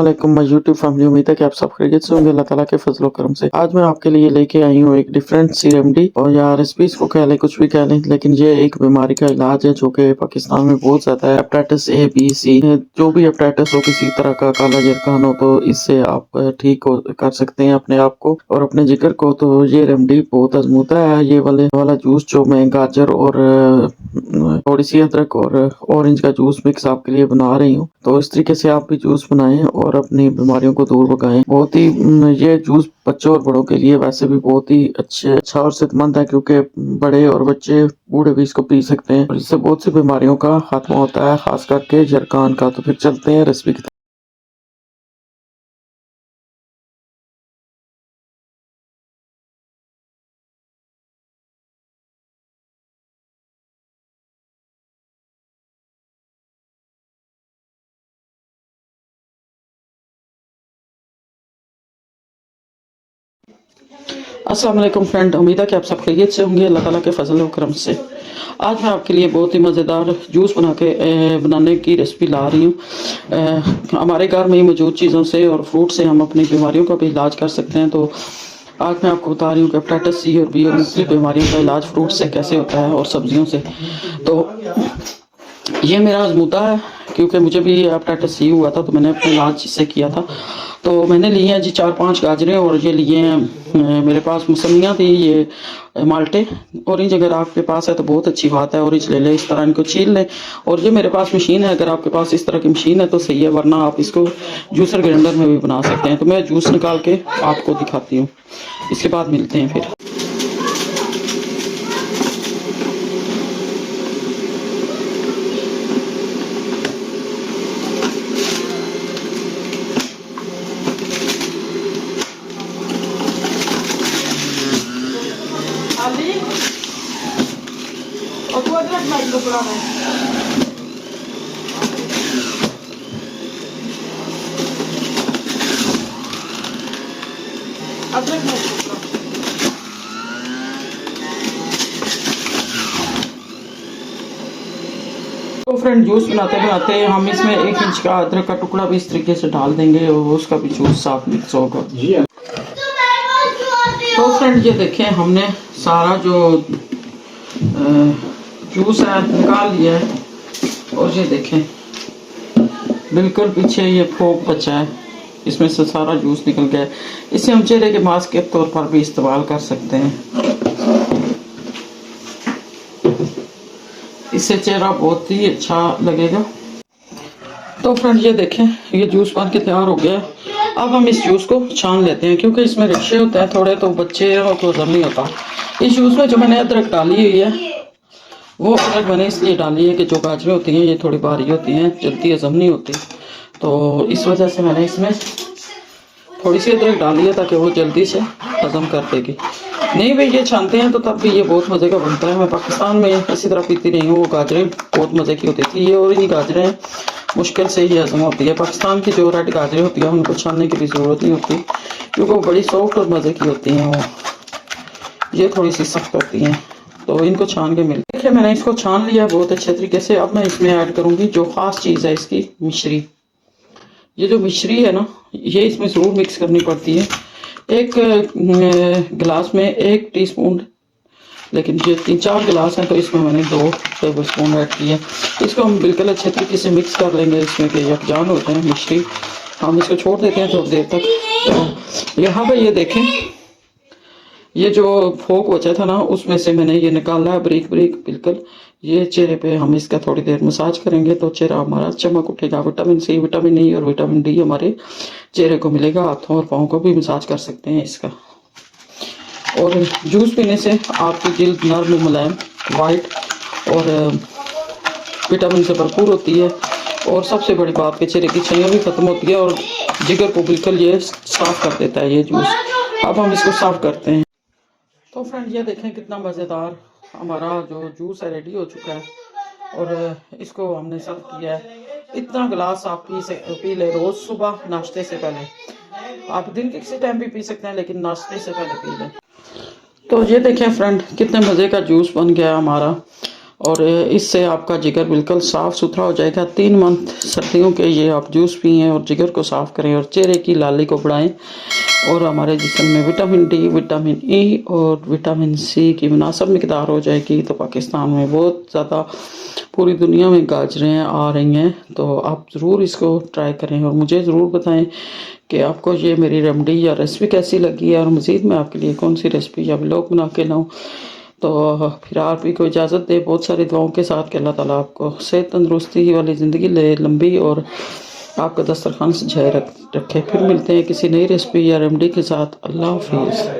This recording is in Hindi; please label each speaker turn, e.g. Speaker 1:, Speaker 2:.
Speaker 1: अस्सलामुअलैकुम माय यूट्यूब फैमिली। उम्मीद है कि आप सब खैरियत से होंगे अल्लाह ताला के फजल और करम से। आज मैं आपके लिए लेके आई हूँ एक डिफरेंट सी रेमेडी, और या रेसिपीज को कह लें कुछ भी कह लें, लेकिन ये एक बीमारी का इलाज है जो कि पाकिस्तान में बहुत ज्यादा है। हेपेटाइटिस ए बी सी, जो भी हेपेटाइटिस हो, किसी तरह का काला जरखान हो, तो इससे आप ठीक कर सकते हैं अपने आप को और अपने जिगर को। तो ये रेमेडी बहुत आजमूदा है। ये वाला जूस जो मैं गाजर और थोड़ी सी अदरक और ऑरेंज का जूस मिक्स आपके लिए बना रही हूँ, तो इस तरीके से आप भी जूस बनाएं और अपनी बीमारियों को दूर भगाएं। बहुत ही ये जूस बच्चों और बड़ों के लिए वैसे भी बहुत ही अच्छा और सेहतमंद है, क्योंकि बड़े और बच्चे बूढ़े भी इसको पी सकते हैं और इससे बहुत सी बीमारियों का खात्मा होता है, खास करके जरकान का। तो फिर चलते हैं रेसिपी की। अस्सलाम वालेकुम फ्रेंड, उम्मीद है कि आप सब खैरियत से होंगे अल्लाह ताला के फजल और करम से। आज मैं आपके लिए बहुत ही मज़ेदार जूस बनाने की रेसिपी ला रही हूँ। हमारे घर में ही मौजूद चीज़ों से और फ्रूट से हम अपनी बीमारियों का भी इलाज कर सकते हैं। तो आज मैं आपको बता रही हूँ कि हेपेटाइटिस सी और बी और मुख्तलिफ बीमारियों का इलाज फ्रूट से कैसे होता है और सब्जियों से। तो ये मेरा आजमूदा है, क्योंकि मुझे भी हेपेटाइटिस सी हुआ था, तो मैंने अपना इलाज इससे किया था। तो मैंने लिए हैं जी 4-5 गाजरें, और ये लिए हैं मेरे पास मौसमियाँ थी, ये माल्टे। ऑरेंज अगर आपके पास है तो बहुत अच्छी बात है, ऑरेंज ले लें, इस तरह इनको छील लें। और ये मेरे पास मशीन है, अगर आपके पास इस तरह की मशीन है तो सही है, वरना आप इसको जूसर ग्राइंडर में भी बना सकते हैं। तो मैं जूस निकाल के आपको दिखाती हूँ, इसके बाद मिलते हैं फिर। और वो अदरक माइक को पुराना है। अदरक माइक को तो फ्रेंड, जूस बनाते बनाते हम इसमें 1 इंच का अदरक का टुकड़ा भी इस तरीके से डाल देंगे और उसका भी जूस साथ मिक्स होगा। तो फ्रेंड, ये देखें, हमने सारा जो जूस है निकाल लिया है, और ये देखें बिल्कुल पीछे ये फोक बचा है, इसमें से सारा जूस निकल गया है। इसे हम चेहरे के मास्क के तौर पर भी इस्तेमाल कर सकते हैं, इससे चेहरा बहुत ही अच्छा लगेगा। तो फ्रेंड, ये देखें, ये जूस बन के तैयार हो गया है। अब हम इस जूस को छान लेते हैं, क्योंकि इसमें रिक्शे होते हैं थोड़े, तो बच्चे को हजम नहीं होता। इस जूस में जो मैंने अदरक डाली हुई है, वो अदरक मैंने इसलिए डाली है कि जो गाजरें होती हैं ये थोड़ी भारी होती हैं, जल्दी हजम नहीं होती, तो इस वजह से मैंने इसमें थोड़ी सी अदरक डाली है, ताकि वो जल्दी से हजम कर देगी। नहीं भाई, ये छानते हैं तो तब भी ये बहुत मज़े का बनता है। मैं पाकिस्तान में इसी तरह पीती रही हूँ, वो गाजरें बहुत मज़े की होती थी। ये ऑरेंज गाजरें मुश्किल से ही हजम होती है। पाकिस्तान की जो रेड गाजरें होती हैं उनको छानने की भी ज़रूरत नहीं होती, क्योंकि वो बड़ी सॉफ्ट और मज़े की होती हैं। वो ये थोड़ी सी सख्त होती हैं, तो इनको छान के मिल। देखिए, मैंने इसको छान लिया बहुत अच्छे तरीके से। अब मैं इसमें ऐड करूँगी जो ख़ास चीज़ है इसकी, मिश्री। ये जो मिश्री है ना, ये इसमें ज़रूर मिक्स करनी पड़ती है। एक गिलास में 1 टीस्पून, लेकिन ये 3-4 गिलास हैं, तो इसमें मैंने 2 टेबल स्पून ऐड किए। इसको हम बिल्कुल अच्छे तरीके से मिक्स कर लेंगे, इसमें कि यकजान हो जाए मिश्री। हम इसको छोड़ देते हैं थोड़ी देर तक। तो यहाँ पर ये देखें, ये जो फोक बचा था ना, उसमें से मैंने ये निकाला है बारीक बारीक बिल्कुल। ये चेहरे पे हम इसका थोड़ी देर मसाज करेंगे तो चेहरा हमारा चमक उठेगा। विटामिन सी, विटामिन ई और विटामिन डी हमारे चेहरे को मिलेगा। हाथों और पाँव को भी मसाज कर सकते हैं इसका। और जूस पीने से आपकी जिल्द नर्म, मुलायम, वाइट और विटामिन से भरपूर होती है। और सबसे बड़ी बात कि चेहरे की छाइयाँ भी खत्म होती है और जिगर को बिल्कुल ये साफ कर देता है ये जूस। अब हम इसको साफ करते हैं। तो फ्रेंड, ये देखें कितना मज़ेदार हमारा जो जूस है रेडी हो चुका है, और इसको हमने सर्व किया है। इतना गिलास आप पी ले रोज़ सुबह नाश्ते से पहले। आप दिन के किसी टाइम भी पी सकते हैं, लेकिन नाश्ते से पहले पी लें। तो ये देखें फ्रेंड, कितने मज़े का जूस बन गया हमारा। और इससे आपका जिगर बिल्कुल साफ़ सुथरा हो जाएगा। 3 मंथ सर्दियों के ये आप जूस पिएँ और जिगर को साफ़ करें और चेहरे की लाली को बढ़ाएं और हमारे जिस्म में विटामिन डी, विटामिन ई और विटामिन सी की मुनासिब मिकदार हो जाएगी। तो पाकिस्तान में बहुत ज़्यादा पूरी दुनिया में गाजरें आ रही हैं, तो आप ज़रूर इसको ट्राई करें और मुझे ज़रूर बताएं कि आपको ये मेरी रेमेडी या रेसिपी कैसी लगी है और मज़ीद मैं आपके लिए कौन सी रेसिपी या व्लॉग बना के लाऊं। तो फिर आप ही को इजाज़त दे बहुत सारी दुआओं के साथ कि अल्लाह ताला आपको सेहत तंदुरुस्ती वाली ज़िंदगी ले लंबी और आपका दस्तरखान सजाए रखे। फिर मिलते हैं किसी नई रेसिपी या रेमेडी के साथ। अल्लाह हाफिज़।